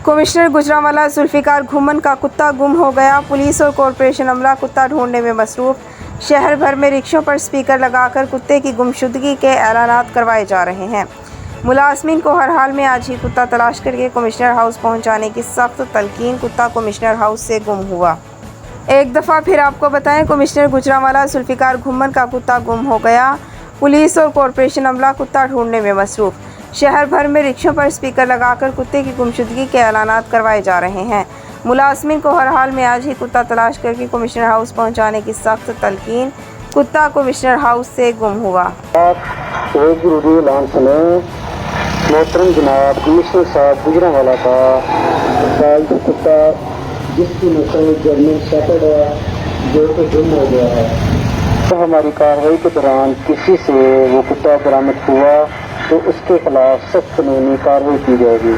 Commissioner Gujranwala Zulfikar घुमन का कुत्ता गुम हो गया। पुलिस और कॉरपोरेशन अमला कुत्ता ढूंढने में मसरूफ। शहर भर में रिक्शों पर स्पीकर लगाकर कुत्ते की गुमशुदगी के ऐलानात करवाए जा रहे हैं। मुलाजमीन को हर हाल में आज ही कुत्ता तलाश करके कमिश्नर हाउस पहुंचाने की सख्त तलकीन। कुत्ता कमिश्नर हाउस से गुम हुआ। एक दफ़ा फिर आपको बताएं, कमिश्नर गुजरांवाला जुल्फिकार घुमन का कुत्ता गुम हो गया। पुलिस और कॉरपोरेशन अमला कुत्ता ढूंढने में मसरूफ। शहर भर में रिक्शों पर स्पीकर लगाकर कुत्ते की गुमशुदगी के ऐलानात करवाए जा रहे हैं। मुलाजमीन को हर हाल में आज ही कुत्ता तलाश करके कमिश्नर हाउस पहुंचाने की सख्त तलकीन। कुत्ता कमिश्नर हाउस से गुम हुआ। एक जरूरी ऐलान सुने। मोहतरम जनाब कमिश्नर साहब गुजरांवाला का पालतू कुत्ता जिसकी नस्ल जर्मन शेफर्ड है जो कि गुम हो गया है। तो हमारी कार्रवाई के दौरान किसी से वो कुत्ता बरामद हुआ तो उसके खिलाफ सख्त कानूनी कार्रवाई की जाएगी।